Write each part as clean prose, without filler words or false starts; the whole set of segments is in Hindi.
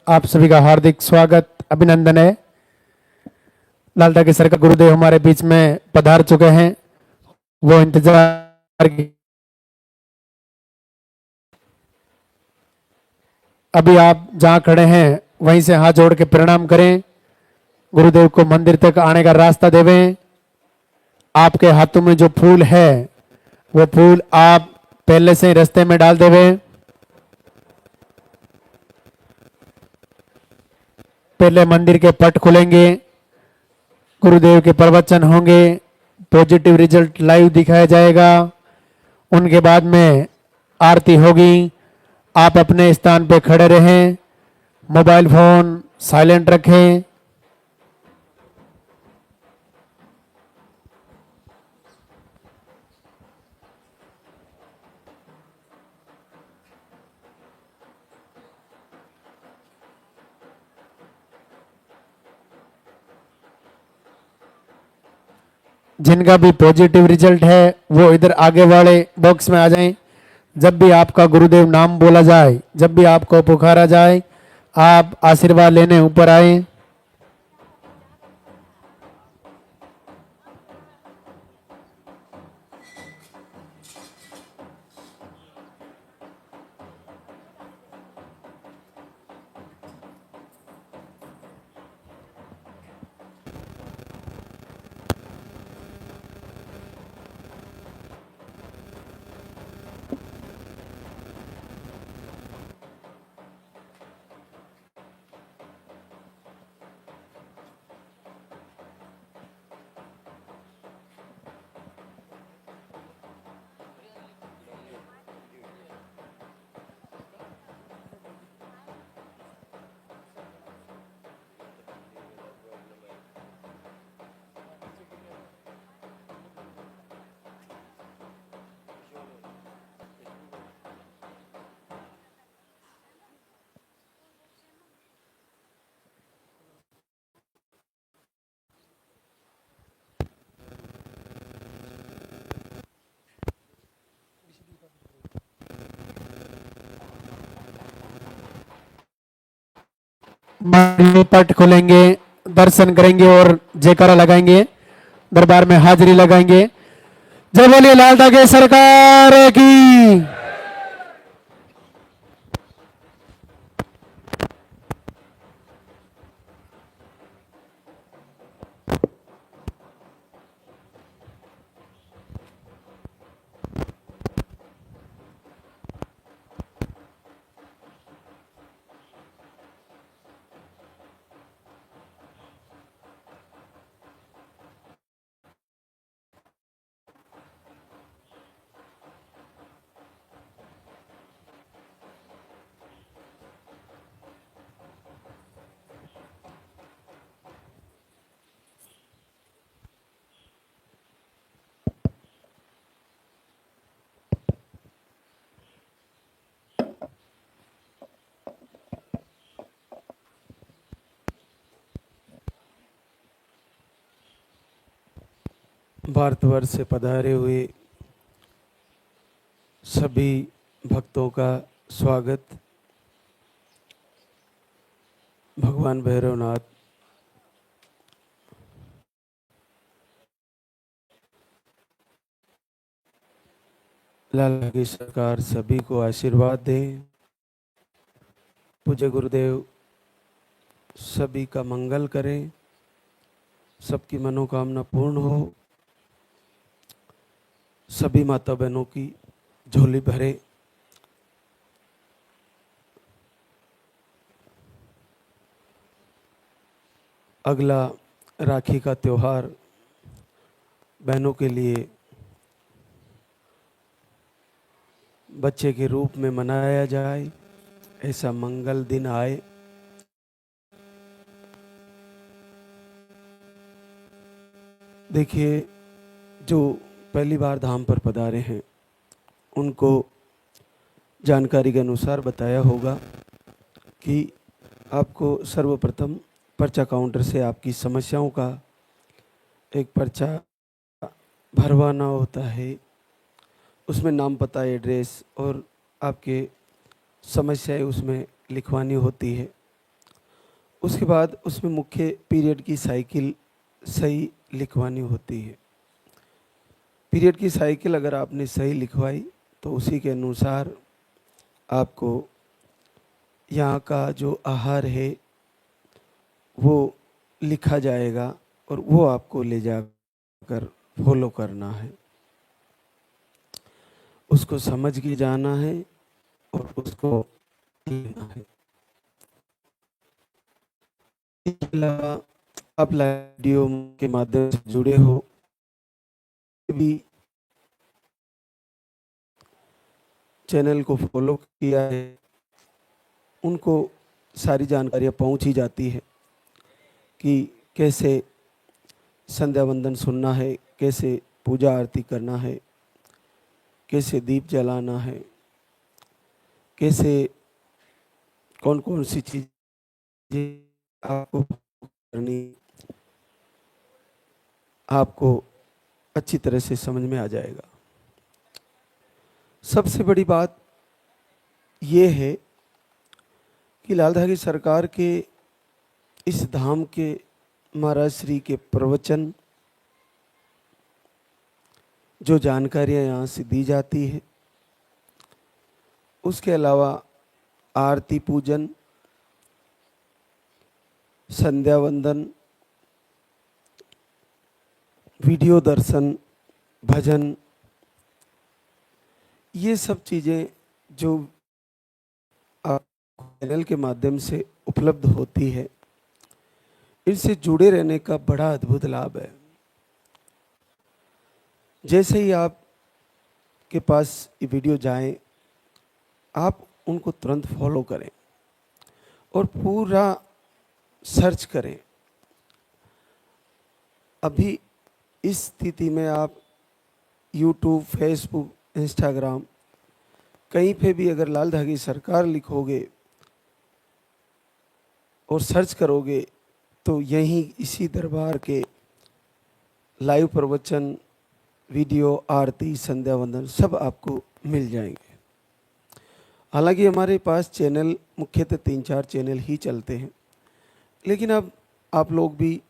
आप सभी का हार्दिक स्वागत अभिनंदन है। लालता के सर का गुरुदेव हमारे बीच में पधार चुके हैं। वो इंतजार की अभी आप जहां खड़े हैं वहीं से हाथ जोड़ के प्रणाम करें। गुरुदेव को मंदिर तक आने का रास्ता देवें। आपके हाथों में जो फूल है वो फूल आप पहले से ही रास्ते में डाल देवें। पहले मंदिर के पट खुलेंगे, गुरुदेव के प्रवचन होंगे, पॉजिटिव रिजल्ट लाइव दिखाया जाएगा। उनके बाद में आरती होगी। आप अपने स्थान पे खड़े रहें, मोबाइल फोन साइलेंट रखें। जिनका भी पॉजिटिव रिजल्ट है वो इधर आगे वाले बॉक्स में आ जाएं। जब भी आपका गुरुदेव नाम बोला जाए, जब भी आपको पुकारा जाए, आप आशीर्वाद लेने ऊपर आए। पट खोलेंगे, दर्शन करेंगे और जयकारा लगाएंगे, दरबार में हाजिरी लगाएंगे। जय बोलिए लालता के सरकार की। भारतवर्ष से पधारे हुए सभी भक्तों का स्वागत। भगवान भैरवनाथ लाला की सरकार सभी को आशीर्वाद दें। पूज्य गुरुदेव सभी का मंगल करें, सबकी मनोकामना पूर्ण हो, सभी माता बहनों की झोली भरे। अगला राखी का त्योहार बहनों के लिए बच्चे के रूप में मनाया जाए, ऐसा मंगल दिन आए। देखिए, जो पहली बार धाम पर पधारे हैं उनको जानकारी के अनुसार बताया होगा कि आपको सर्वप्रथम पर्चा काउंटर से आपकी समस्याओं का एक पर्चा भरवाना होता है। उसमें नाम, पता, एड्रेस और आपके समस्याएं उसमें लिखवानी होती है। उसके बाद उसमें मुख्य पीरियड की साइकिल सही लिखवानी होती है। पीरियड की साइकिल अगर आपने सही लिखवाई तो उसी के अनुसार आपको यहाँ का जो आहार है वो लिखा जाएगा और वो आपको ले जाकर फॉलो करना है, उसको समझ के जाना है और उसको लेना है। इसके अलावा आप लाइव वीडियो के माध्यम से जुड़े हो भी चैनल को फॉलो किया है, उनको सारी जानकारियाँ पहुंच ही जाती है कि कैसे संध्या वंदन सुनना है, कैसे पूजा आरती करना है, कैसे दीप जलाना है, कैसे कौन कौन सी चीज़ें आपको करनी, आपको अच्छी तरह से समझ में आ जाएगा। सबसे बड़ी बात ये है कि लाल धागी सरकार के इस धाम के महाराज श्री के प्रवचन, जो जानकारियाँ यहाँ से दी जाती है, उसके अलावा आरती पूजन, संध्या वंदन, वीडियो दर्शन, भजन, ये सब चीज़ें जो चैनल के माध्यम से उपलब्ध होती है, इनसे जुड़े रहने का बड़ा अद्भुत लाभ है। जैसे ही आप के पास ये वीडियो जाएं, आप उनको तुरंत फॉलो करें और पूरा सर्च करें। अभी इस स्थिति में आप यूट्यूब, फेसबुक, इंस्टाग्राम कहीं पे भी अगर लाल धागी सरकार लिखोगे और सर्च करोगे तो यहीं इसी दरबार के लाइव प्रवचन, वीडियो, आरती, संध्या वंदन सब आपको मिल जाएंगे। हालांकि हमारे पास चैनल मुख्यतः 3-4 चैनल ही चलते हैं, लेकिन अब आप लोग भी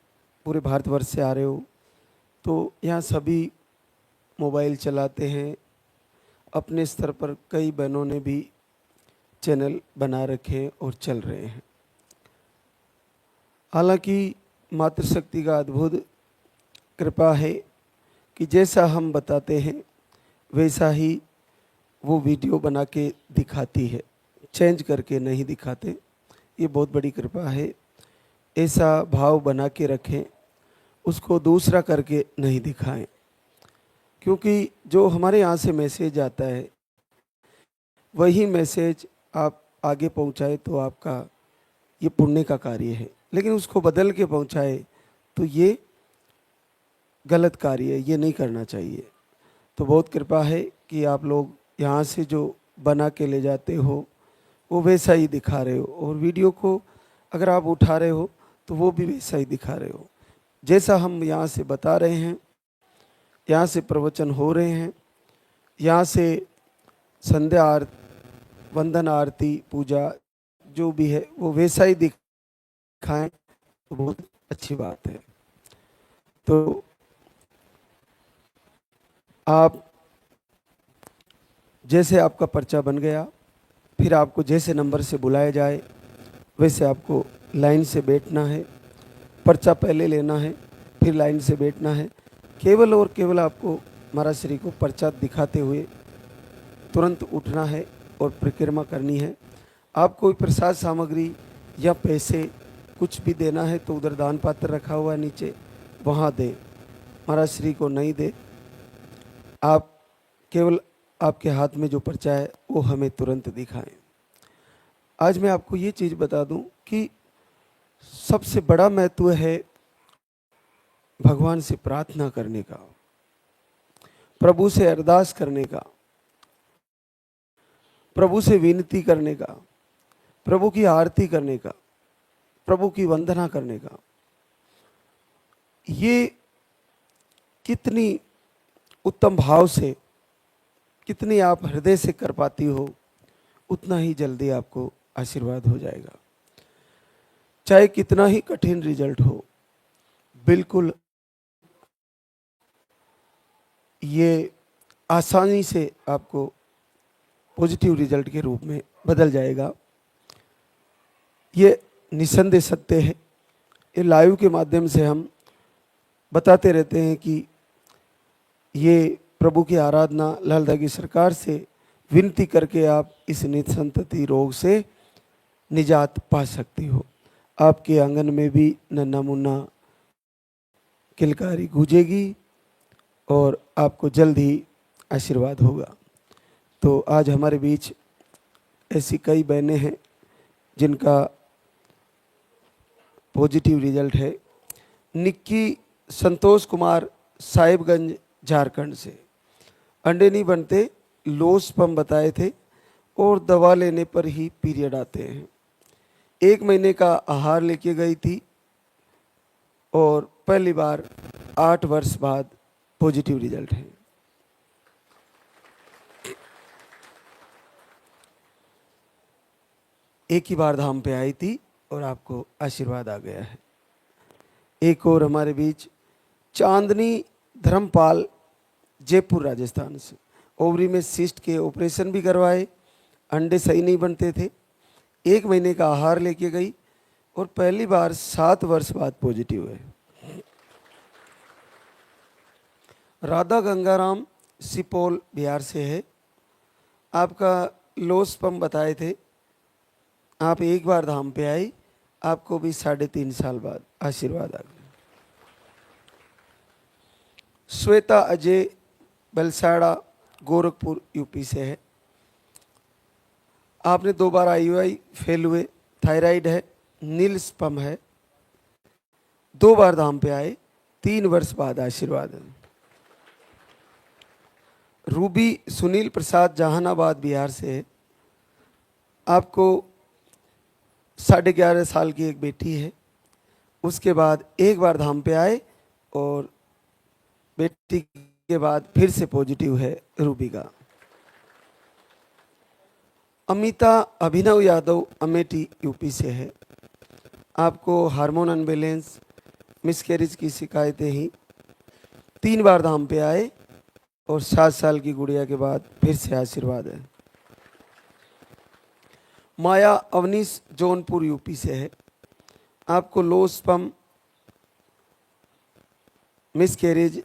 पूरे भारतवर्ष से आ रहे हो तो यहाँ सभी मोबाइल चलाते हैं। अपने स्तर पर कई बहनों ने भी चैनल बना रखे हैं और चल रहे हैं। हालांकि मातृशक्ति का अद्भुत कृपा है कि जैसा हम बताते हैं वैसा ही वो वीडियो बना के दिखाती है, चेंज करके नहीं दिखाते। ये बहुत बड़ी कृपा है। ऐसा भाव बना के रखें, उसको दूसरा करके नहीं दिखाएं, क्योंकि जो हमारे यहाँ से मैसेज आता है वही मैसेज आप आगे पहुँचाए तो आपका ये पुण्य का कार्य है, लेकिन उसको बदल के पहुँचाए तो ये गलत कार्य है, ये नहीं करना चाहिए। तो बहुत कृपा है कि आप लोग यहाँ से जो बना के ले जाते हो वो वैसा ही दिखा रहे हो, और वीडियो को अगर आप उठा रहे हो तो वो भी वैसा ही दिखा रहे हो। जैसा हम यहाँ से बता रहे हैं, यहाँ से प्रवचन हो रहे हैं, यहाँ से संध्या वंदन, आरती, पूजा जो भी है वो वैसा ही दिखाएं तो बहुत अच्छी बात है। तो आप जैसे आपका पर्चा बन गया, फिर आपको जैसे नंबर से बुलाया जाए वैसे आपको लाइन से बैठना है, पर्चा पहले लेना है, फिर लाइन से बैठना है। केवल और केवल आपको महाराज श्री को पर्चा दिखाते हुए तुरंत उठना है और परिक्रमा करनी है। आप कोई प्रसाद सामग्री या पैसे कुछ भी देना है तो उधर दान पात्र रखा हुआ है नीचे, वहाँ दें, महाराज श्री को नहीं दे। आप केवल आपके हाथ में जो पर्चा है वो हमें तुरंत दिखाएं। आज मैं आपको ये चीज़ बता दूं कि सबसे बड़ा महत्व है भगवान से प्रार्थना करने का, प्रभु से अरदास करने का, प्रभु से विनती करने का, प्रभु की आरती करने का, प्रभु की वंदना करने का। ये कितनी उत्तम भाव से, कितनी आप हृदय से कर पाती हो, उतना ही जल्दी आपको आशीर्वाद हो जाएगा। चाहे कितना ही कठिन रिजल्ट हो, बिल्कुल ये आसानी से आपको पॉजिटिव रिजल्ट के रूप में बदल जाएगा। ये निसंदेह सत्य है। ये लाइव के माध्यम से हम बताते रहते हैं कि ये प्रभु की आराधना लालदा की सरकार से विनती करके आप इस निसंतति रोग से निजात पा सकती हो। आपके आंगन में भी नन्हा मुन्ना किलकारी गूंजेगी और आपको जल्द ही आशीर्वाद होगा। तो आज हमारे बीच ऐसी कई बहनें हैं जिनका पॉजिटिव रिजल्ट है। निक्की संतोष कुमार साहिबगंज झारखंड से अंडे नहीं बनते, लो स्पर्म बताए थे और दवा लेने पर ही पीरियड आते हैं। 1 महीने का आहार लेके गई थी और पहली बार 8 वर्ष बाद पॉजिटिव रिजल्ट है। एक ही बार धाम पे आई थी और आपको आशीर्वाद आ गया है। एक और हमारे बीच चांदनी धर्मपाल जयपुर राजस्थान से, ओवरी में सिस्ट के ऑपरेशन भी करवाए, अंडे सही नहीं बनते थे, 1 महीने का आहार लेके गई और पहली बार 7 वर्ष बाद पॉजिटिव है। राधा गंगाराम सिपोल बिहार से है। आपका लो स्पर्म बताए थे, आप एक बार धाम पे आई, आपको भी 3.5 साल बाद आशीर्वाद आ गया। श्वेता अजय बलसाड़ा गोरखपुर यूपी से है। आपने 2 बार IUI फेल हुए, थायराइड है, नील स्पर्म है, 2 बार धाम पे आए, 3 वर्ष बाद आशीर्वाद है। रूबी सुनील प्रसाद जहानाबाद बिहार से है। आपको 11.5 साल की एक बेटी है। उसके बाद एक बार धाम पे आए और बेटी के बाद फिर से पॉजिटिव है रूबी का। अमिता अभिनव यादव अमेठी यूपी से है। आपको हार्मोन अनबैलेंस, मिसकैरेज की शिकायतें ही, 3 बार धाम पे आए और 7 साल की गुड़िया के बाद फिर से आशीर्वाद है। माया अवनीश जौनपुर यूपी से है। आपको लो स्पर्म, मिसकैरेज,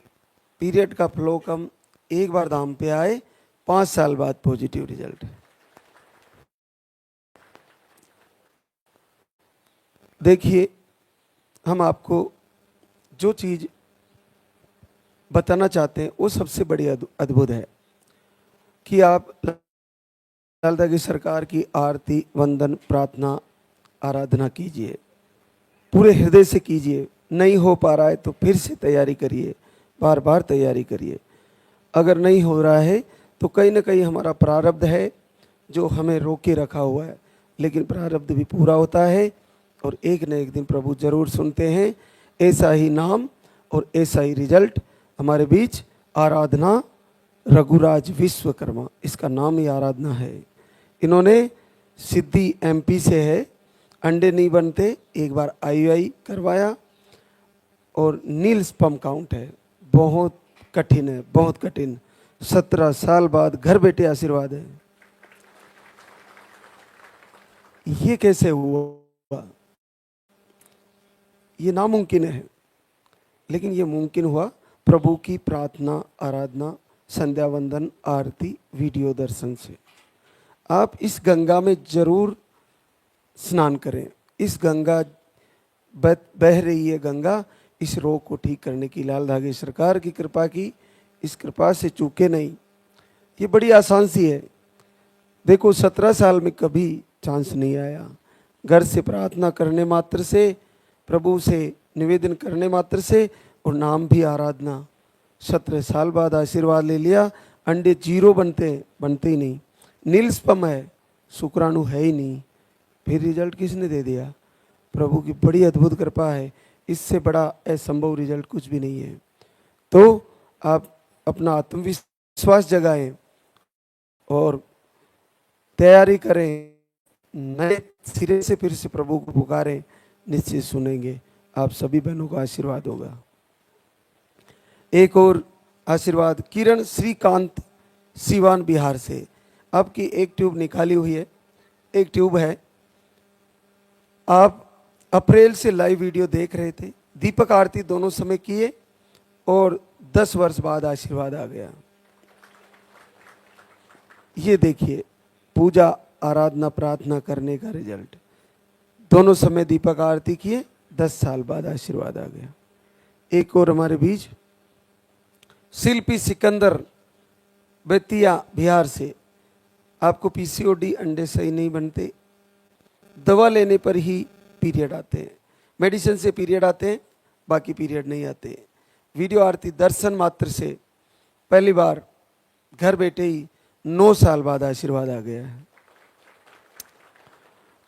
पीरियड का फ्लो कम, एक बार धाम पे आए, 5 साल बाद पॉजिटिव रिजल्ट है। देखिए, हम आपको जो चीज बताना चाहते हैं वो सबसे बड़ी अद्भुत है कि आप लालदा की सरकार की आरती, वंदन, प्रार्थना, आराधना कीजिए, पूरे हृदय से कीजिए। नहीं हो पा रहा है तो फिर से तैयारी करिए, बार बार तैयारी करिए। अगर नहीं हो रहा है तो कहीं ना कहीं हमारा प्रारब्ध है जो हमें रोके रखा हुआ है, लेकिन प्रारब्ध भी पूरा होता है और एक न एक दिन प्रभु जरूर सुनते हैं। ऐसा ही नाम और ऐसा ही रिजल्ट हमारे बीच आराधना रघुराज विश्वकर्मा, इसका नाम ही आराधना है। इन्होंने सिद्धि MP से है, अंडे नहीं बनते, एक बार IUI करवाया और नील स्पर्म काउंट है, बहुत कठिन है, बहुत कठिन। 17 साल बाद घर बैठे आशीर्वाद है। ये कैसे हुआ? ये नामुमकिन है, लेकिन ये मुमकिन हुआ प्रभु की प्रार्थना, आराधना, संध्या वंदन, आरती, वीडियो दर्शन से। आप इस गंगा में जरूर स्नान करें। इस गंगा बह रही है गंगा, इस रोग को ठीक करने की लालदा की सरकार की कृपा की, इस कृपा से चूके नहीं। ये बड़ी आसान सी है। देखो, 17 साल में कभी चांस नहीं आया। घर से प्रार्थना करने मात्र से, प्रभु से निवेदन करने मात्र से और नाम भी आराधना, 17 साल बाद आशीर्वाद ले लिया। अंडे 0 बनते ही नहीं, नील स्पर्म है, शुक्राणु है ही नहीं। फिर रिजल्ट किसने दे दिया? प्रभु की बड़ी अद्भुत कृपा है। इससे बड़ा असंभव रिजल्ट कुछ भी नहीं है। तो आप अपना आत्मविश्वास जगाएं और तैयारी करें, नए सिरे से फिर से प्रभु को पुकारें। निश्चित सुनेंगे। आप सभी बहनों का आशीर्वाद होगा। एक और आशीर्वाद किरण श्रीकांत सीवान बिहार से, आपकी एक ट्यूब निकाली हुई है, एक ट्यूब है। आप अप्रैल से लाइव वीडियो देख रहे थे, दीपक आरती दोनों समय किए और 10 वर्ष बाद आशीर्वाद आ गया। ये देखिए पूजा आराधना प्रार्थना करने का रिजल्ट, दोनों समय दीपक आरती किए, 10 साल बाद आशीर्वाद आ गया। एक और हमारे बीच शिल्पी सिकंदर बेतिया बिहार से, आपको पीसीओडी अंडे सही नहीं बनते, दवा लेने पर ही पीरियड आते हैं, मेडिसिन से पीरियड आते हैं, बाकी पीरियड नहीं आते। वीडियो आरती दर्शन मात्र से पहली बार घर बैठे ही 9 साल बाद आशीर्वाद आ गया है,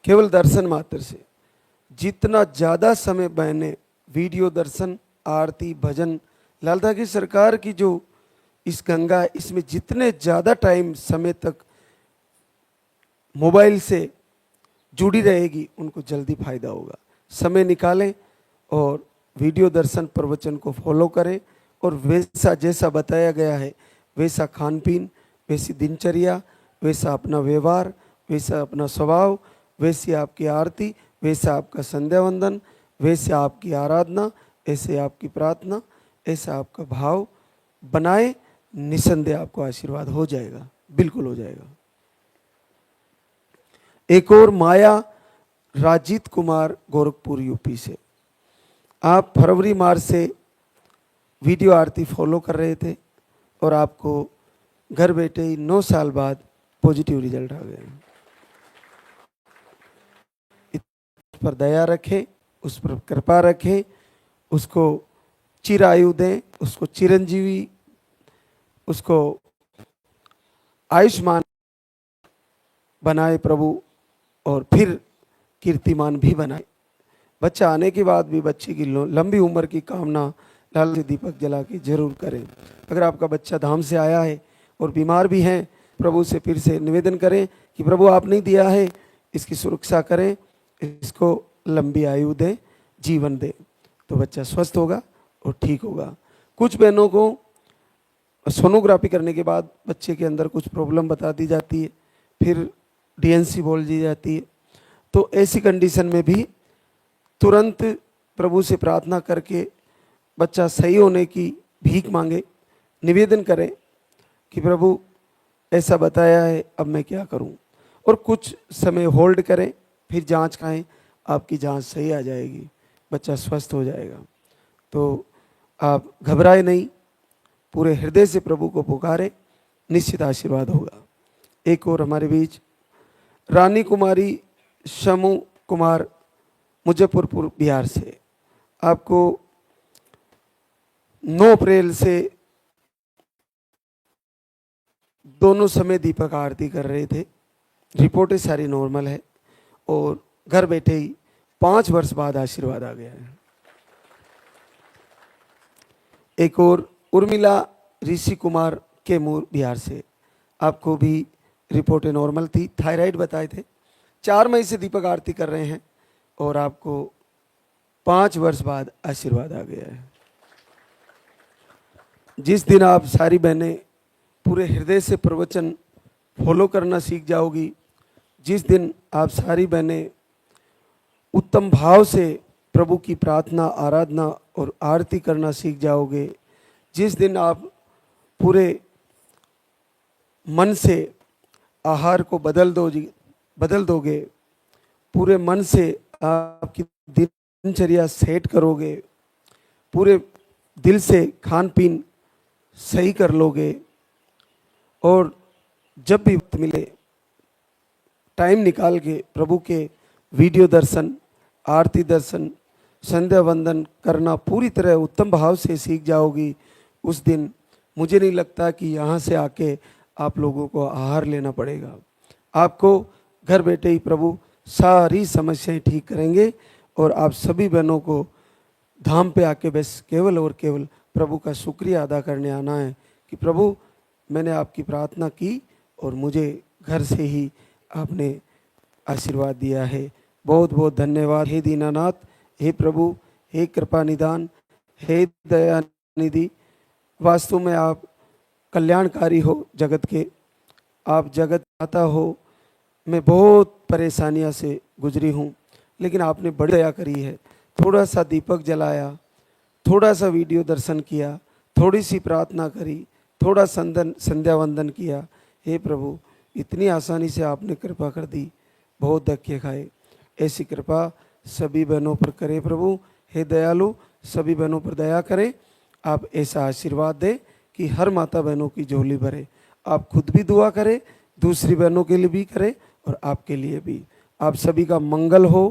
केवल दर्शन मात्र से। जितना ज़्यादा समय बहने वीडियो दर्शन आरती भजन लालता की सरकार की जो इस गंगा है, इसमें जितने ज़्यादा टाइम समय तक मोबाइल से जुड़ी रहेगी उनको जल्दी फायदा होगा। समय निकालें और वीडियो दर्शन प्रवचन को फॉलो करें और वैसा जैसा बताया गया है वैसा खान पीन, वैसी दिनचर्या, वैसा अपना व्यवहार, वैसा अपना स्वभाव, वैसी आपकी आरती, वैसा आपका संध्या वंदन, वैसे आपकी आराधना, ऐसे आपकी प्रार्थना, ऐसा आपका भाव बनाए, निसंदेह आपको आशीर्वाद हो जाएगा, बिल्कुल हो जाएगा। एक और माया राजीत कुमार गोरखपुर यूपी से, आप फरवरी मार्च से वीडियो आरती फॉलो कर रहे थे और आपको घर बैठे ही 9 साल बाद पॉजिटिव रिजल्ट आ गए। इस पर दया रखें, उस पर कृपा रखें, उसको चिरायु दें, उसको चिरंजीवी, उसको आयुष्मान बनाए प्रभु, और फिर कीर्तिमान भी बनाए। बच्चा आने के बाद भी बच्चे की लंबी उम्र की कामना लाल से दीपक जला के जरूर करें। अगर आपका बच्चा धाम से आया है और बीमार भी हैं, प्रभु से फिर से निवेदन करें कि प्रभु आपने दिया है, इसकी सुरक्षा करें, इसको लंबी आयु दें, जीवन दें, तो बच्चा स्वस्थ होगा और ठीक होगा। कुछ बहनों को सोनोग्राफी करने के बाद बच्चे के अंदर कुछ प्रॉब्लम बता दी जाती है, फिर डीएनसी बोल दी जाती है, तो ऐसी कंडीशन में भी तुरंत प्रभु से प्रार्थना करके बच्चा सही होने की भीख मांगे, निवेदन करें कि प्रभु ऐसा बताया है, अब मैं क्या करूं, और कुछ समय होल्ड करें, फिर जांच कराएं, आपकी जांच सही आ जाएगी, बच्चा स्वस्थ हो जाएगा। तो आप घबराए नहीं, पूरे हृदय से प्रभु को पुकारे, निश्चित आशीर्वाद होगा। एक और हमारे बीच रानी कुमारी शमू कुमार मुजफ्फरपुर बिहार से, आपको 9 अप्रैल से दोनों समय दीपक आरती कर रहे थे, रिपोर्टें सारी नॉर्मल है और घर बैठे ही 5 वर्ष बाद आशीर्वाद आ गया है। एक और उर्मिला ऋषि कुमार कैमूर बिहार से, आपको भी रिपोर्टें नॉर्मल थी, थायराइड बताए थे, 4 मई से दीपक आरती कर रहे हैं और आपको 5 वर्ष बाद आशीर्वाद आ गया है। जिस दिन आप सारी बहनें पूरे हृदय से प्रवचन फॉलो करना सीख जाओगी, जिस दिन आप सारी बहनें उत्तम भाव से प्रभु की प्रार्थना आराधना और आरती करना सीख जाओगे, जिस दिन आप पूरे मन से आहार को बदल दोगे, पूरे मन से आपकी दिनचर्या सेट करोगे, पूरे दिल से खान पीन सही कर लोगे, और जब भी वक्त मिले टाइम निकाल के प्रभु के वीडियो दर्शन, आरती दर्शन, संध्या वंदन करना पूरी तरह उत्तम भाव से सीख जाओगी, उस दिन मुझे नहीं लगता कि यहाँ से आके आप लोगों को आहार लेना पड़ेगा। आपको घर बैठे ही प्रभु सारी समस्याएं ठीक करेंगे और आप सभी बहनों को धाम पे आके बस केवल और केवल प्रभु का शुक्रिया अदा करने आना है कि प्रभु मैंने आपकी प्रार्थना की और मुझे घर से ही आपने आशीर्वाद दिया है। बहुत बहुत धन्यवाद। हे दीनानाथ, हे प्रभु, हे कृपा निदान, हे दया निधि, वास्तव में आप कल्याणकारी हो जगत के, आप जगत आता हो। मैं बहुत परेशानियां से गुजरी हूँ, लेकिन आपने बड़ी दया करी है। थोड़ा सा दीपक जलाया, थोड़ा सा वीडियो दर्शन किया, थोड़ी सी प्रार्थना करी, थोड़ा संध्या वंदन किया। हे प्रभु, इतनी आसानी से आपने कृपा कर दी, बहुत धक्के खाए। ऐसी कृपा सभी बहनों पर करे प्रभु। हे दयालु, सभी बहनों पर दया करें। आप ऐसा आशीर्वाद दें कि हर माता बहनों की झोली भरे। आप खुद भी दुआ करें, दूसरी बहनों के लिए भी करें और आपके लिए भी। आप सभी का मंगल हो,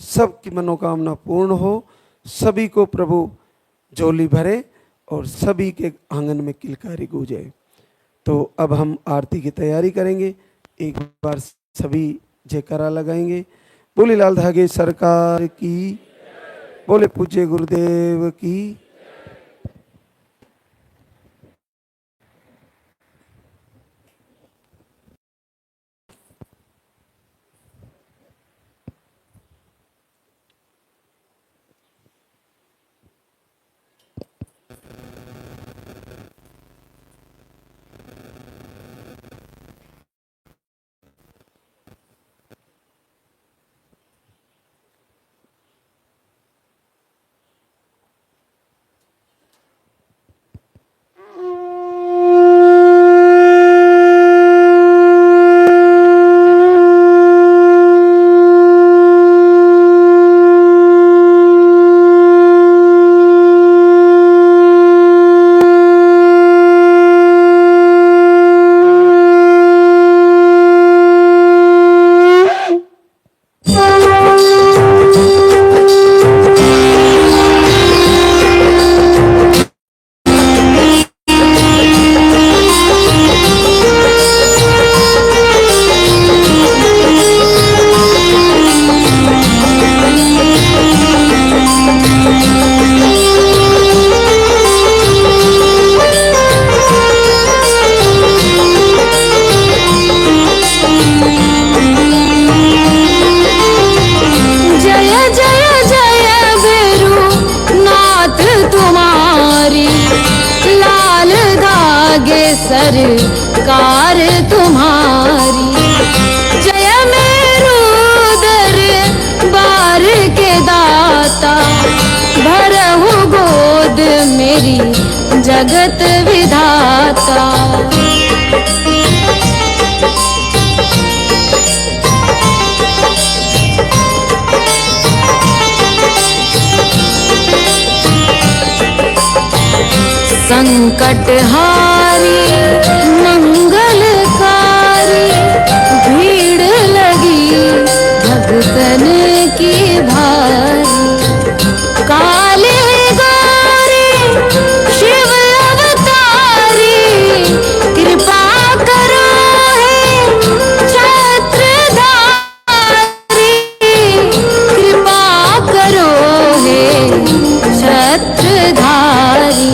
सबकी मनोकामना पूर्ण हो, सभी को प्रभु झोली भरे और सभी के आंगन में किलकारी गूंजे। तो अब हम आरती की तैयारी करेंगे। एक बार सभी जयकारा लगाएंगे। बोले लाल धागे सरकार की, बोले पूज्य गुरुदेव की। सरकार तुम्हारी। जय मेरू दरबार के दाता, भरहु गोद मेरी जगत विधाता। संकट हारी मंगलकारी, भीड़ लगी भक्तन की भारी। काले गौरी शिव अवतारी, कृपा करो हे छत्रधारी। कृपा करो हे छत्रधारी।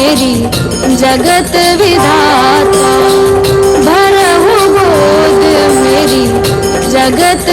मेरी जगत विधाता, भरहु गोद मेरी जगत